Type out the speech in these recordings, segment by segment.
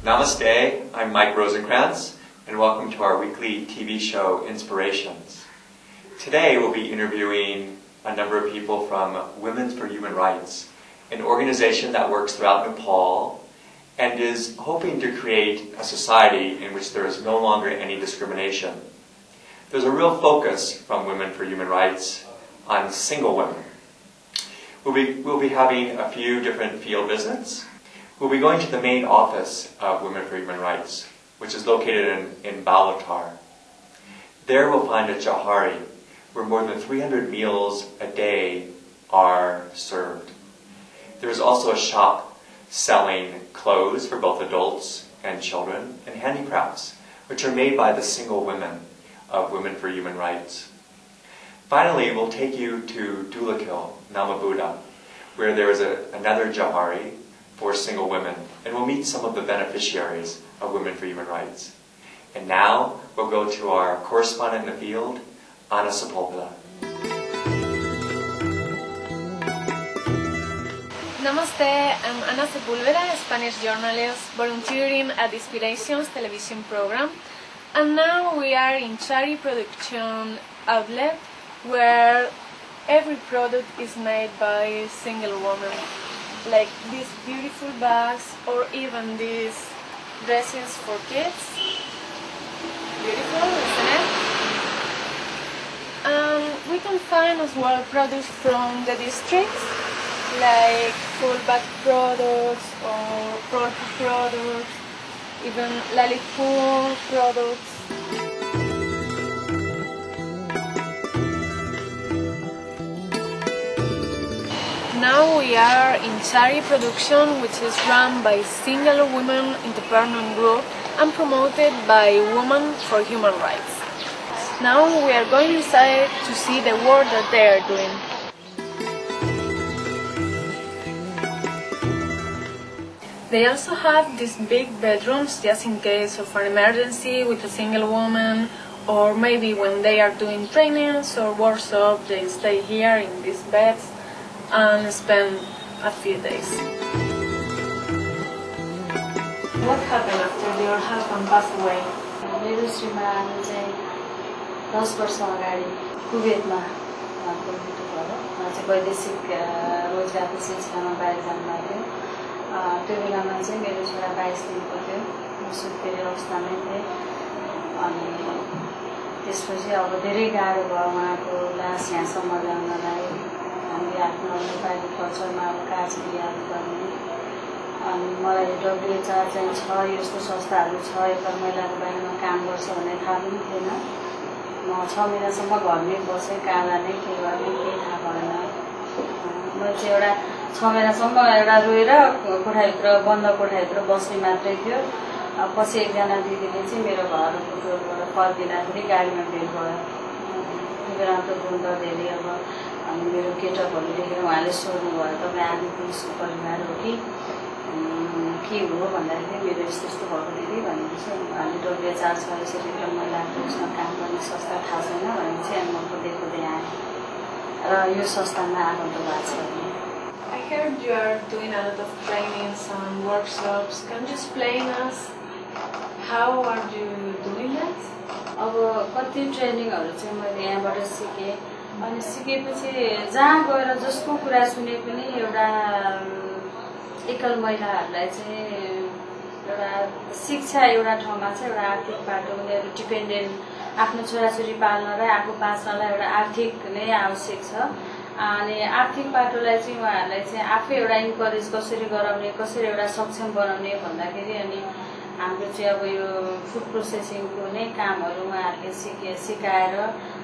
Namaste, I'm Mike Rosenkrantz, and welcome to our weekly TV show, Inspirations. Today we'll be interviewing a number of people from Women for Human Rights, an organization that works throughout Nepal and is hoping to create a society in which there is no longer any discrimination. There's a real focus from Women for Human Rights on single women. We'll be having a few different field visits. We'll be going to the main office of Women for Human Rights, which is located in Balatar. There we'll find a jahari, where more than 300 meals a day are served. There is also a shop selling clothes for both adults and children, and handicrafts, which are made by the single women of Women for Human Rights. Finally, we'll take you to Dulakil, Namabuddha, where there is another jahari for single women, and we'll meet some of the beneficiaries of Women for Human Rights. And now, we'll go to our correspondent in the field, Ana Sepulveda. Namaste, I'm Ana Sepulveda, a Spanish journalist volunteering at Inspirations television program. And now we are in Chari Production Outlet, where every product is made by a single woman. Like these beautiful bags, or even these dresses for kids. Beautiful, isn't it? We can find as well products from the districts, like full bag products or Prolpa products, even Lalipool products. Now we are in Chari Production, which is run by single women entrepreneur group and promoted by Women for Human Rights. Now we are going inside to see the work that they are doing. They also have these big bedrooms just in case of an emergency with a single woman, or maybe when they are doing trainings or workshops, they stay here in these beds and spend a few days. What happened after your husband passed away? मेरो श्रीमान चाहिँ 10 वर्ष अगाडि कुवेतमा मृत्यु भयो। उहाँ चाहिँ वैदेशिक रोजगारको सिलसिलामा बाहिर जानुभएको थियो। त्यो बेलामा चाहिँ मेरो छोरा 22 दिनको थियो। म सुत्केरी अवस्थामै थिएँ। अनि त्यसपछि अब धेरै गाह्रो भयो उहाँको लास यहाँसम्म ल्याउनलाई। हामीले आफ्नो नेपाली कल्चरमा अब काजक्रियाहरू गर्ने। अनि मलाई डब्ल्युएचआर चाहिँ छ, यस्तो संस्थाहरू छ, एउटा महिलाको बारेमा काम गर्छ भन्ने थाहा पनि थिएन। म 6 महिनासम्म घरमै बसेँ, काला नै के गर्ने केही थाहा भएन। म चाहिँ एउटा 6 महिनासम्म एउटा रोएर कोठाभित्र बन्द कोठाभित्र बस्ने मात्रै थियो। पछि एकजना दिदीले चाहिँ मेरो घरको टोलबाट फर्किँदाखेरि गाडीमा भेट भयो। त्यो बेला त गुन्ड धेरै अब अनि मेरो केटअपहरू देखेर उहाँले सोध्नुभयो, तपाईँ आदि पुलिसको परिवार हो कि के हो भन्दाखेरि मेरो यस्तो यस्तो भएको दिदी भनेपछि उहाँले डब्ल्युएचआर छ यसरी एउटा महिलाको उसमा काम गर्ने संस्था थाहा छैन भनेपछि अनि म खोज्दै खोज्दै आएँ र यो संस्थामा आगत भएको छ। I heard you are doing a lot of trainings and workshops. Can you explain us how are you doing that? अब कति ट्रेनिङहरू चाहिँ मैले यहाँबाट सिकेँ। अनि सिकेपछि जहाँ गएर जसको कुरा सुने पनि एउटा एकल महिलाहरूलाई चाहिँ एउटा शिक्षा एउटा ठाउँमा चाहिँ एउटा आर्थिक बाटो उनीहरू डिपेन्डेन्ट आफ्नो छोराछोरी पाल्न र आफू बाँच्नलाई एउटा आर्थिक नै आवश्यक छ। अनि आर्थिक बाटोलाई चाहिँ उहाँहरूलाई चाहिँ आफै एउटा इन्करेज कसरी गराउने, कसरी एउटा सक्षम बनाउने भन्दाखेरि अनि हाम्रो चाहिँ अब यो फुड प्रोसेसिङको नै कामहरू उहाँहरूले सिकाएर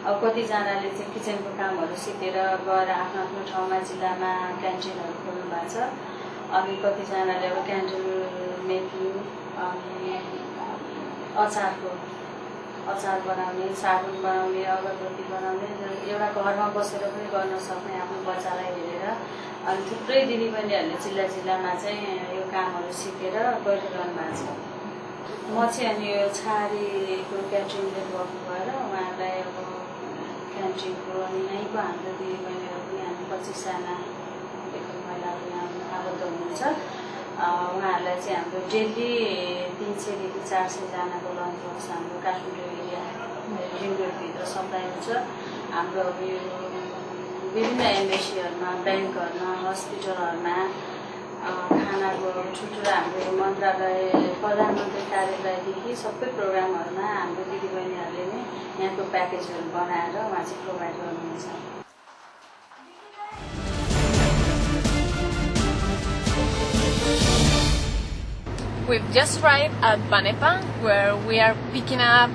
अब कतिजनाले चाहिँ किचनको कामहरू सिकेर गएर आफ्नो आफ्नो ठाउँमा जिल्लामा क्यान्टिनहरू खोल्नु भएको छ। अनि कतिजनाले अब क्यान्डल मेकिङ अनि अचार बनाउने, साबुन बनाउने, अगरबत्ती बनाउने एउटा घरमा बसेर पनि गर्न सक्ने आफ्नो बच्चालाई हेरेर। अनि थुप्रै दिदीबहिनीहरूले जिल्ला जिल्लामा चाहिँ यो कामहरू सिकेर गरिरहनु भएको छ। म चाहिँ अनि यो छारीको क्यान्टिनले गर्नु भएर उहाँहरूलाई अब क्यान्टिनको अनि यहीँको हाम्रो दिदीबहिनीहरू पनि हामी 25 जना महिलाहरू यहाँ आबद्ध हुनुहुन्छ। उहाँहरूलाई चाहिँ हाम्रो डेली 300 देखि 400 जनाको लन्च बक्स हाम्रो काठमाडौँ एरिया रिङरोडभित्र सप्लाई हुन्छ। हाम्रो यो विभिन्न एम्बेसीहरूमा, ब्याङ्कहरूमा, हस्पिटलहरूमा खानाको ठुल्ठुलो हाम्रो मन्त्रालय, प्रधानमन्त्री कार्यालयदेखि सबै प्रोग्रामहरूमा हाम्रो दिदीबहिनीहरूले नै यहाँको प्याकेजहरू बनाएर उहाँ चाहिँ प्रोभाइड गर्नुहुन्छ। We've just arrived at Banepa, where we are picking up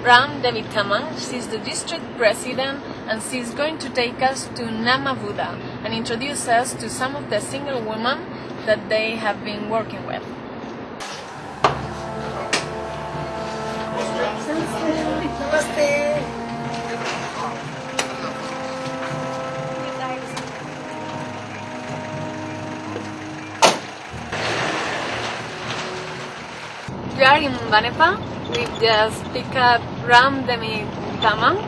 Ram Devi Tamang. She's the district president, and she's going to take us to Namavuda and introduce us to some of the single women that they have been working with. Namaste. We are in Banepa. We just picked up Ram Devi Tamang,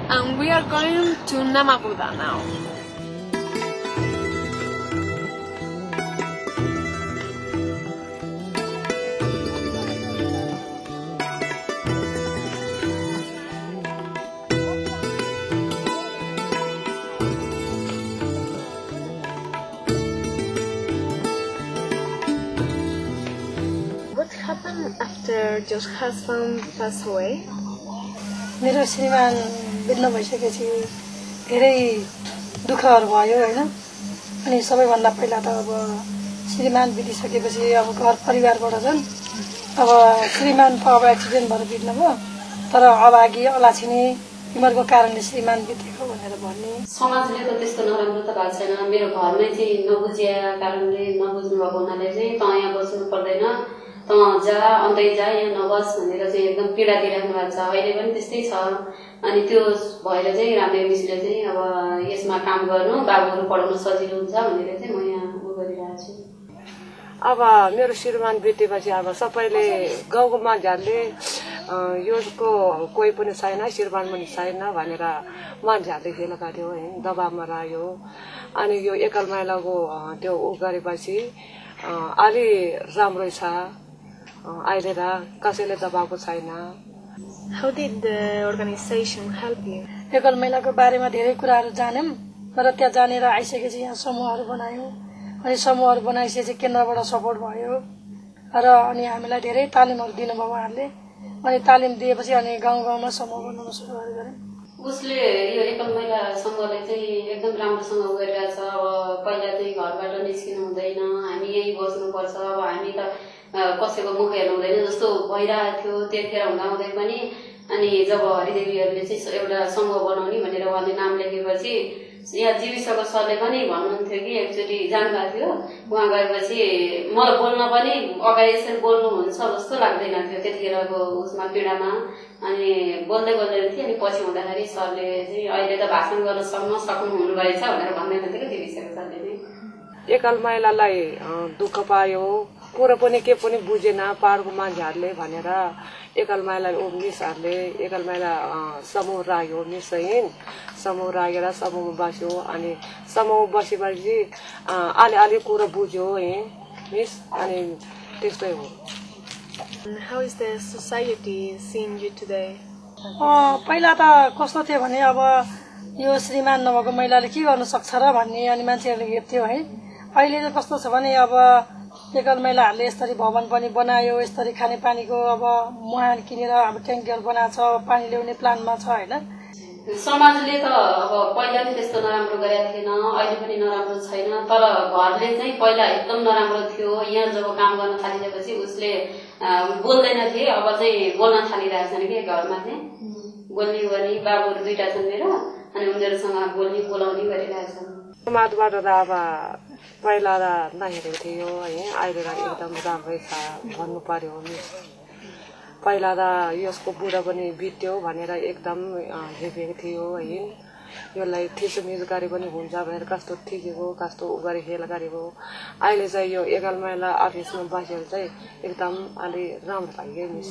and we are going to Namavuda now. What happened after your husband passed away? मेरो श्रीमान बित्नु भइसकेपछि धेरै दुःखहरू भयो हैन। अनि सबैभन्दा पहिला त अब श्रीमान बितिसकेपछि अब घर परिवारबाट झन् अब श्रीमान त अब एक्सिडेन्ट भएर बित्नुभयो, तर अभागी अलाछिने बिमारको कारणले श्रीमान बितेको भनेर भन्ने। समाजले त त्यस्तो नराम्रो त भएको छैन। मेरो घरमै चाहिँ नबुझेका कारणले, नबुझ्नु भएको हुनाले चाहिँ त यहाँ बस्नु पर्दैन, त जा अन्तै जा, यहाँ नबस भनेर चाहिँ एकदम पीडा दिइराख्नु भएको छ। अहिले पनि त्यस्तै छ। अनि त्यो भएर चाहिँ रामदेव मिसले चाहिँ अब यसमा काम गर्नु, बाबुहरू पढाउन सजिलो हुन्छ भनेर चाहिँ म यहाँ गरिरहेको छु। अब मेरो श्रीमान बितेपछि अब सबैले गाउँको मान्छेहरूले यसको कोही पनि छैन, श्रीमान पनि छैन भनेर मान्छेहरूले खेल काट्यो है, दबाबमा राख्यो। अनि यो एकल महिलाको त्यो उ गरेपछि अलि राम्रै छ। अहिले त कसैले दबाएको छैन। How did the organization help you? एकल महिलाको बारेमा धेरै कुराहरू जान्यौं, तर त्यहाँ जानेर आइसकेपछि यहाँ समूहहरू बनायौं। अनि समूहहरू बनाइसकेपछि केन्द्रबाट सपोर्ट भयो र अनि हामीलाई धेरै तालिमहरू दिनुभयो उहाँहरूले। अनि तालिम दिएपछि अनि गाउँ गाउँमा समूह बनाउन सुरुवात गर्यौं। उसले यो एकल महिला समूहले चाहिँ एकदम राम्रोसँग गरिरहेछ। अब पहिला चाहिँ घरबाट निस्किनु हुँदैन, हामी यही बस्नुपर्छ, अब हामी त कसैको मुख हेर्नु हुँदैन जस्तो भइरहेको थियो त्यतिखेर हुँदाहुँदै पनि। अनि जब हरिदेवीहरूले चाहिँ एउटा समूह बनाउने भनेर उहाँले नाम लेखेपछि यहाँ जीविसको सरले पनि भन्नुहुन्थ्यो कि एकचोटि जानुभएको थियो, उहाँ गएपछि मलाई बोल्न पनि अगाडि यसरी बोल्नुहुन्छ जस्तो लाग्दैन थियो त्यतिखेरको उसमा पीडामा। अनि बोल्दै बोल्दै थिएँ। अनि पछि हुँदाखेरि सरले चाहिँ अहिले त भाषण गर्न सक्नु हुनुभएछ भनेर भन्दै हुन्थ्यो कि जीविसको सरले चाहिँ। एकल महिलालाई दुःख पायो, कुरो पनि के पनि बुझेन पहाडको मान्छेहरूले भनेर एकल महिला मिसहरूले एकल महिला समूह राख्यो। मिस चाहिँ समूह राखेर समूहमा बस्यो। अनि समूह बसेपछि अलि कुरो बुझ्यो मिस। अनि त्यस्तै हो। How is the society seeing you today? पहिला त कस्तो थियो भने अब यो श्रीमान नभएको महिलाले के गर्न सक्छ र भन्ने अनि मान्छेहरूले हेर्थ्यो है। अहिले चाहिँ कस्तो छ भने अब एकल महिलाहरूले यसरी भवन पनि बनायो, यसरी खानेपानीको अब मुहान किनेर अब ट्याङ्कीहरू बनाएको छ, पानी ल्याउने प्लानमा छ हैन। समाजले त अब पहिला पनि त्यस्तो नराम्रो गरेको थिएन, अहिले पनि नराम्रो छैन। तर घरले चाहिँ पहिला एकदम नराम्रो थियो। यहाँ जब काम गर्न थालिसकेपछि उसले बोल्दैन थिए, अब चाहिँ बोल्न थालिरहेछन् कि घरमा चाहिँ बोल्ने गर्ने। बाबुहरू दुईटा छन् मेरो, अनि उनीहरूसँग बोल्ने बोलाउने गरिरहेछन्। समाजबाट त अब पहिला त नहेरेको थियो है, अहिले त एकदम राम्रै छ भन्नु पर्यो। पहिला त यसको बुढा पनि बित्यो भनेर एकदम हेपेको थियो है। यसलाई थिचोमिच गरे पनि हुन्छ भनेर कस्तो थिचेको कस्तो उ गरे खेल गरेको। अहिले चाहिँ यो एकल महिला अफिसमा बसेर चाहिँ एकदम अलि राम्रो लाग्यो miss.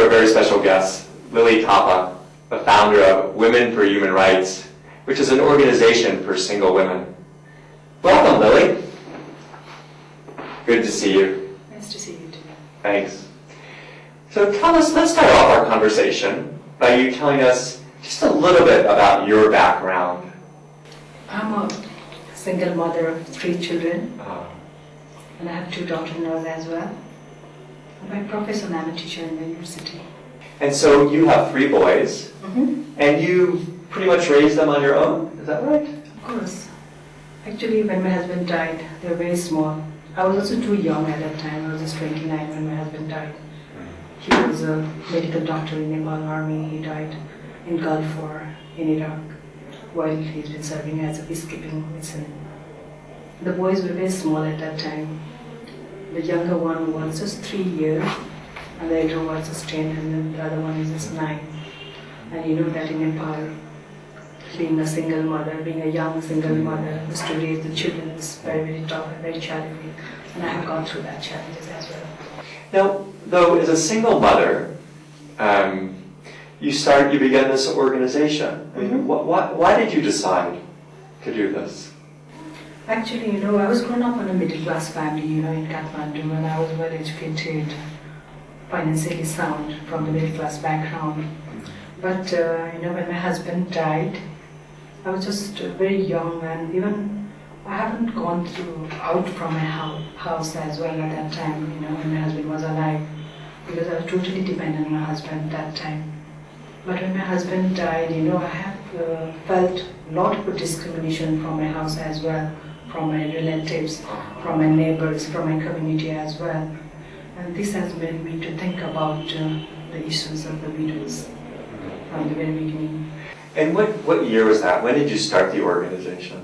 our very special guest, Lily Tapa, the founder of Women for Human Rights, which is an organization for single women. Welcome, Lily. Good to see you. Nice to see you too. Thanks. So tell us, let's start off our conversation by you telling us just a little bit about your background. I'm a single mother of 3 children, and I have 2 daughters-in-laws as well. By profession, I'm a teacher in the university. And so you have 3 boys, and you pretty much raised them on your own, is that right? Of course. Actually, when my husband died, they were very small. I was also too young at that time. I was just 29 when my husband died. He was a medical doctor in Nepal Army. He died in Gulf War in Iraq while he's been serving as a peacekeeping mission. The boys were very small at that time. The younger one was just 3 years, and the elder was just 10, and then the other one is just 9. And you know that in Nepal, being a single mother, being a young single mother, to raise the children is very, very tough and very challenging. And I have gone through that challenges as well. Now, though, as a single mother, you began this organization. I mean, why did you decide to do this? Actually, you know, I was grown up in a middle-class family, you know, in Kathmandu, and I was well-educated, financially sound from the middle-class background. But, you know, when my husband died, I was just very young, and even I haven't gone out from my house as well at that time, you know, when my husband was alive, because I was totally dependent on my husband at that time. But when my husband died, you know, I have felt a lot of discrimination from my house as well, from my relatives, from my neighbors, from my community as well. And this has made me to think about the issues of the widows from the very beginning. And what year was that? When did you start the organization?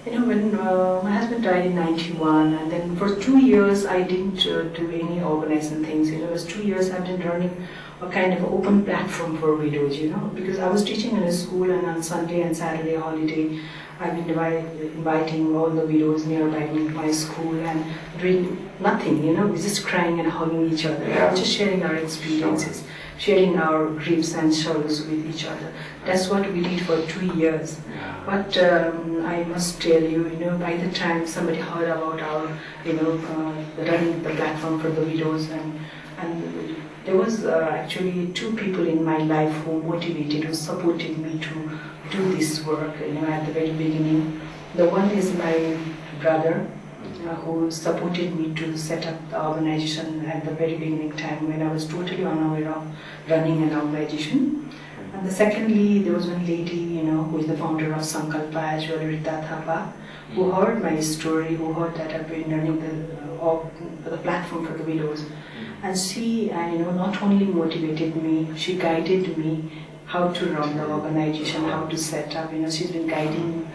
You know, when my husband died in 91, and then for 2 years I didn't do any organizing things. You know, it was 2 years I've been running a kind of open platform for widows, you know, because I was teaching in a school, and on Sunday and Saturday holiday, I've been inviting all the widows nearby my school and doing nothing, you know, we're just crying and hugging each other, just sharing our experiences, sharing our griefs and sorrows with each other. That's what we did for 2 years. But I must tell you, you know, by the time somebody heard about our, you know, running the platform for the widows, and there was actually 2 people in my life who motivated, who supported me to do this work, you know, at the very beginning. The one is my brother, who supported me to set up the organization at the very beginning time when I was totally unaware of running an organization. And the secondly, there was one lady, you know, who is the founder of Sankalpa as well, Rita Thapa, who heard my story, who heard that I've been running the platform for the widows. And she, you know, not only motivated me, she guided me how to run the organization, how to set up. You know, she's been guiding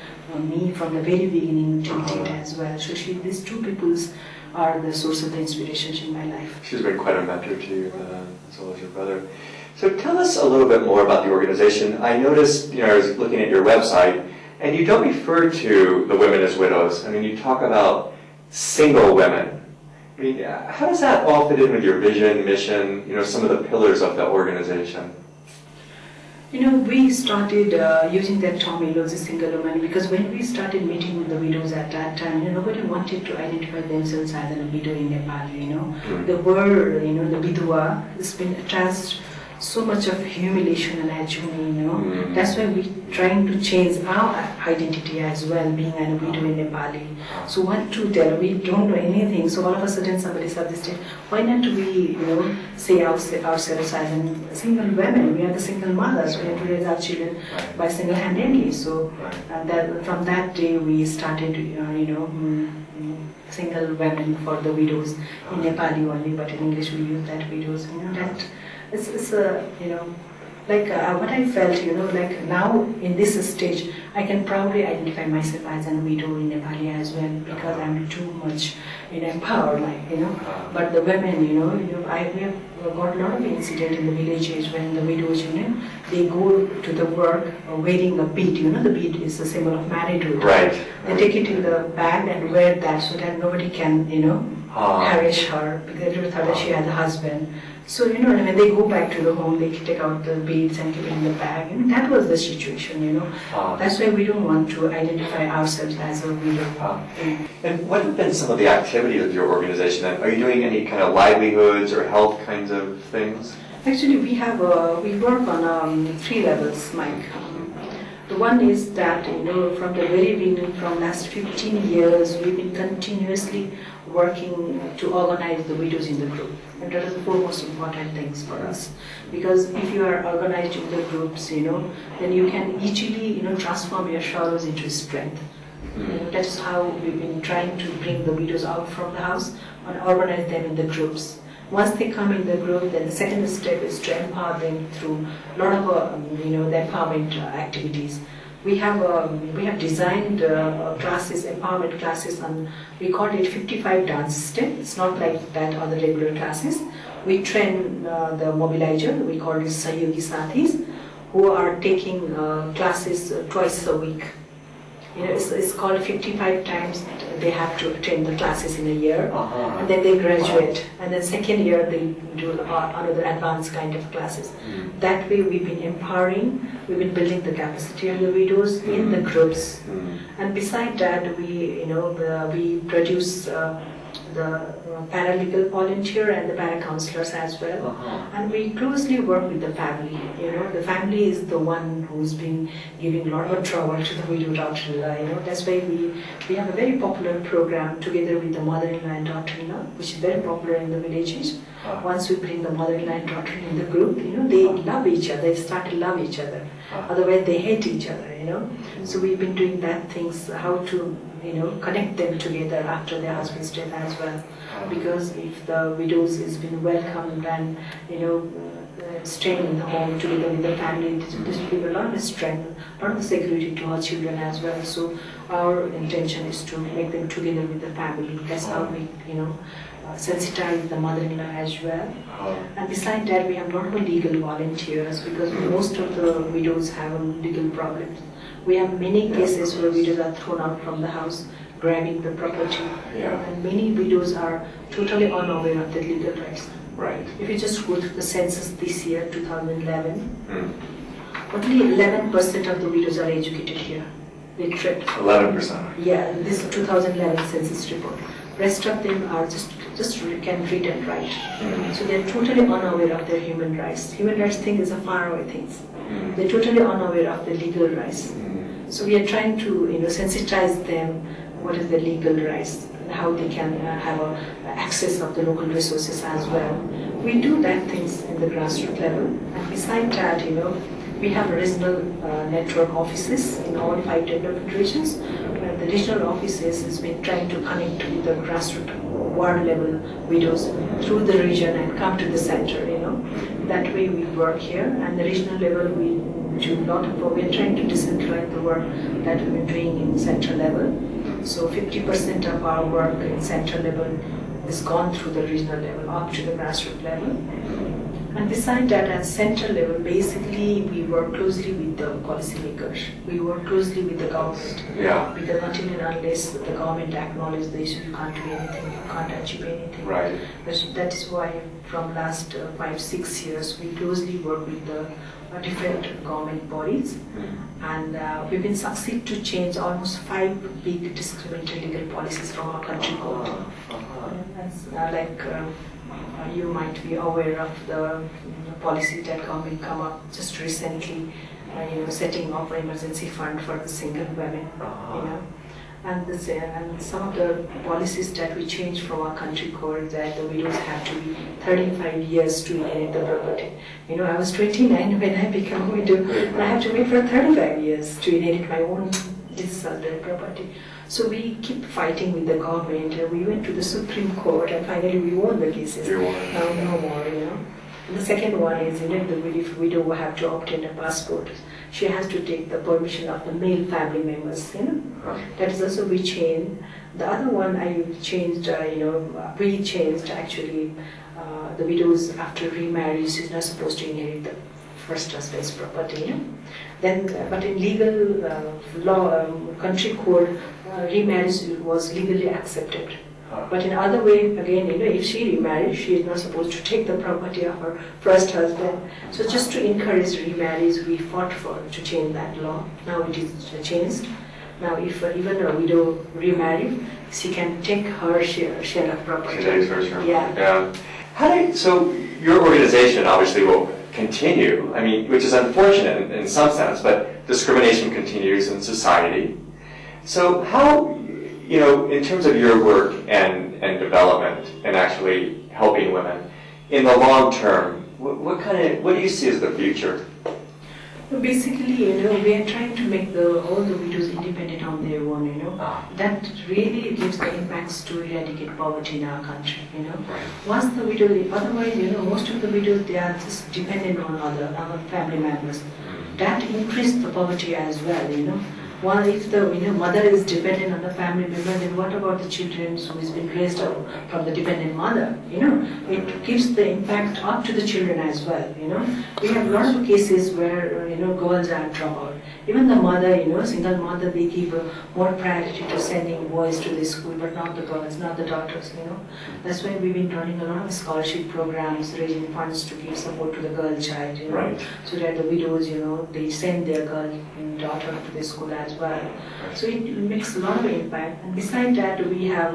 me from the very beginning till date as well. So these 2 people are the source of the inspiration in my life. She's been quite a mentor to you, as well as your brother. So tell us a little bit more about the organization. I noticed, you know, I was looking at your website, and you don't refer to the women as widows. I mean, you talk about single women. I mean, how does that all fit in with your vision, mission, you know, some of the pillars of the organization? You know, we started using that terminology, single woman, because when we started meeting with the widows at that time, you know, nobody wanted to identify themselves as a widow in Nepal, you know. The word, you know, the vidwa, has been attached so much of humiliation and agony, you know. That's why we're trying to change our identity as well, being a widow in Nepali. So what to tell? We don't know anything. So all of a sudden somebody suggested, why not we, you know, say ourselves as a single women? We are the single mothers. We have to raise our children by single-handedly. So from that day we started, you know, single women for the widows in Nepali only, but in English we use that widows. You know, that it's you know, like what I felt, you know, like now in this stage, I can proudly identify myself as a widow in Nepali as well, because I'm too much, you know, empowered, like, you know. But the women, you know, we have got a lot of incident in the villages when the widows, you know, they go to the work wearing a bead. You know, the bead is a symbol of marriagehood. Right. They take it in the bag and wear that so that nobody can, you know, harass her, because they thought that she has a husband. So, you know, when they go back to the home, they take out the beads and keep it in the bag. And that was the situation, you know. That's why we don't want to identify ourselves as a widow. And what have been some of the activities of your organization? And are you doing any kind of livelihoods or health kinds of things? Actually, we work on 3 levels, Mike. The one is that, you know, from the very beginning, from last 15 years, we've been continuously working to organize the widows in the group. And that is the 4 most important things for us. Because if you are organized in the groups, you know, then you can easily, you know, transform your sorrows into strength. You know, that is how we've been trying to bring the widows out from the house and organize them in the groups. Once they come in the group, then the second step is to empower them through a lot of you know, the empowerment activities. We have designed classes, empowerment classes, and we call it 55 dance steps. It's not like that on the regular classes. We train the mobilizer, we call it Sayogi Sathis, who are taking classes twice a week. You know, it's called 55 times they have to attend the classes in a year, and then they graduate, and then second year they do another advanced kind of classes. That way we've been empowering, we've been building the capacity of the widows in the groups, and beside that we produce the paralegal volunteer and the para-counselors as well. And we closely work with the family. You know, the family is the one who's been giving a lot of trouble to the widow daughter-in-law. You know, that's why we have a very popular program together with the mother-in-law and daughter-in-law, which is very popular in the villages. Once we bring the mother-in-law and daughter-in-law in the group, you know, they love each other, they start to love each other. Otherwise they hate each other, you know. So we've been doing that things, how to, you know, connect them together after their husband's death as well. Because if the widows has been welcomed and, you know, staying in the home together with the family, this will give a lot of strength, a lot of security to our children as well. So our intention is to make them together with the family. That's how we, you know, sensitize the mother-in-law as well. And besides that, we have a lot of legal volunteers because most of the widows have legal problems. We have many cases where widows are thrown out from the house, grabbing the property, and many widows are totally unaware of their legal rights. Right. If you just go through the census this year, 2011, only 11% of the widows are educated here, literate. 11%. Yeah, this is 2011 census report. Rest of them are just can read and write. So they're totally unaware of their human rights. Human rights thing is a faraway thing. They're totally unaware of their legal rights. So we are trying to, you know, sensitize them what is their legal rights and how they can have access of the local resources as well. We do that things in the grassroots level. And besides that, you know, we have regional network offices in all 5 development regions. Where the regional offices has been trying to connect with the grassroots ward level widows through the region and come to the center, you know. That way we work here, and the regional level we do a lot of work. We're trying to decentralize the work that we're doing in central level. So 50% of our work in central level is gone through the regional level up to the grassroots level. And besides that, at central level, basically we work closely with the policymakers. We work closely with the government. Yeah. Because until and unless the government acknowledges the issue, you can't do anything, you can't achieve anything. Right. That is why from last 5-6 years, we closely work with the different government bodies. And we've been succeed to change almost 5 big discriminatory legal policies from our country code. That's you might be aware of the policy that government come up just recently, you know, setting up an emergency fund for the single women, you know. And some of the policies that we changed from our country code that the widows have to be 35 years to inherit the property. You know, I was 29 when I became a widow, and I have to wait for 35 years to inherit my own disordered property. So we keep fighting with the government. We went to the Supreme Court, and finally we won the cases. Now no more, you know. And the second one is, you know, the widow will have to obtain a passport. She has to take the permission of the male family members, you know. That is also we changed. The other one I changed, we changed actually the widows after remarriage is not supposed to inherit the first husband's property, you know. Then, but in legal law, country code, remarriage was legally accepted. But in other way, again, if she remarries, she is not supposed to take the property of her first husband. So just to encourage remarriage, we fought to change that law. Now it is changed. Now if even a widow remarries, she can take her share of property. She takes her share. Yeah. So your organization obviously will continue, which is unfortunate in some sense, but discrimination continues in society. So how, in terms of your work and development and actually helping women, in the long term, what do you see as the future? Basically, we are trying to make all the widows independent on their own, That really gives the impacts to eradicate poverty in our country, Once the widow, otherwise, most of the widows, they are just dependent on other family members. That increases the poverty as well, Well, if the mother is dependent on the family member, then what about the children who has been raised up from the dependent mother? It gives the impact up to the children as well. We have lots of cases where girls are dropout. Even the mother, single mother, they give more priority to sending boys to the school, but not the girls, not the daughters. That's why we've been running a lot of scholarship programs, raising funds to give support to the girl child. Right. So that the widows, they send their girl and daughter to the school as well. So it makes a lot of impact. And besides that, we have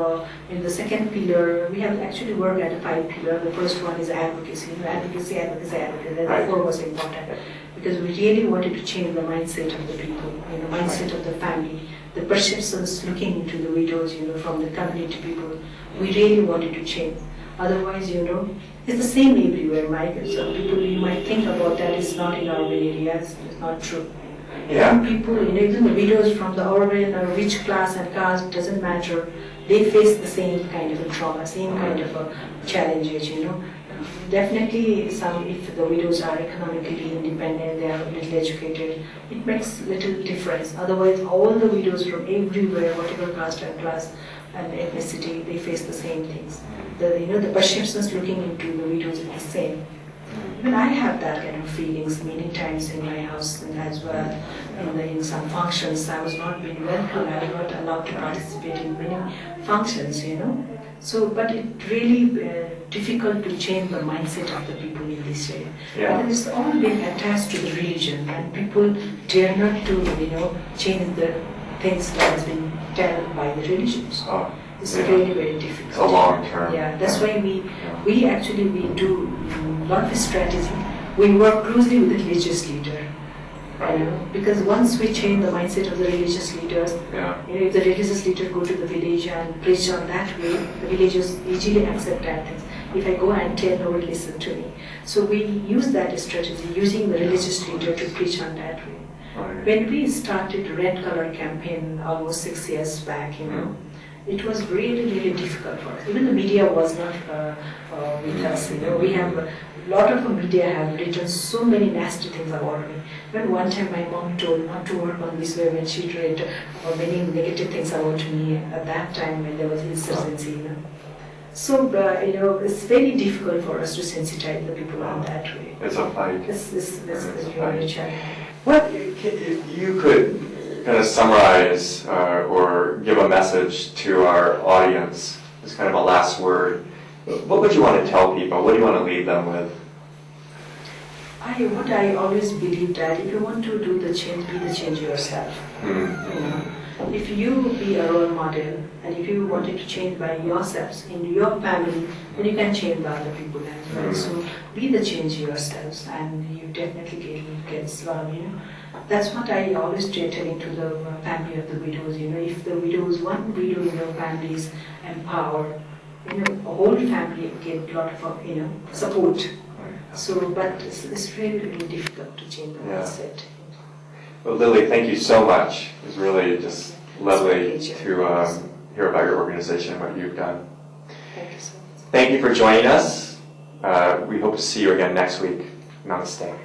in the second pillar, we have actually worked at 5 pillars. The first one is advocacy. Advocacy. Right. The 4 was important because we really wanted to change the mindset of the people, the mindset of the family, the perceptions looking into the widows, from the community people. We really wanted to change. Otherwise, it's the same everywhere, Mike. So people, you might think about that. It's not in urban areas. It's not true. Yeah. People, even the widows from the urban or rich class and caste, doesn't matter. They face the same kind of a trauma, same kind of a challenges, Definitely, if the widows are economically independent, they are little educated, it makes little difference. Otherwise, all the widows from everywhere, whatever caste and class and ethnicity, they face the same things. The perceptions looking into the widows is the same. Even I have that kind of feelings many times in my house and as well. In some functions, I was not being welcome. I was not allowed to participate in many functions, So, but it really difficult to change the mindset of the people in this area. Yeah. And it's all been attached to the religion, and people dare not to, change the things that has been told by the religions. It's really very difficult. It's a long term. Yeah, that's why we do a lot of strategy. We work closely with the religious leader. Because once we change the mindset of the religious leaders, if the religious leader go to the village and preach on that way, the villagers easily accept that things. If I go and tell, no one listen to me. So we use that strategy, using the religious leader to preach on that way. Right. When we started Red Color campaign almost 6 years back, it was really, really difficult for us. Even the media was not with us. We have a lot of media have written so many nasty things about me. When one time my mom told not to work on this way when she read many negative things about me at that time when there was insurgency. So it's very difficult for us to sensitize the people on that way. It's a fight. This is really challenging. What if you could kind of summarize or give a message to our audience as kind of a last word? What would you want to tell people? What do you want to leave them with? What I always believe that if you want to do the change, be the change yourself. If you be a role model and if you wanted to change by yourselves in your family, then you can change by other people as well. So be the change yourselves, and you definitely get a lot of, That's what I always try telling to the family of the widows. If the widows, one widow in your family is empowered, a whole family get a lot of support. So, but it's really, really difficult to change the mindset. Well, Lily, thank you so much. It was really just lovely to hear about your organization and what you've done. Thank you so much. Thank you for joining us. We hope to see you again next week. Namaste.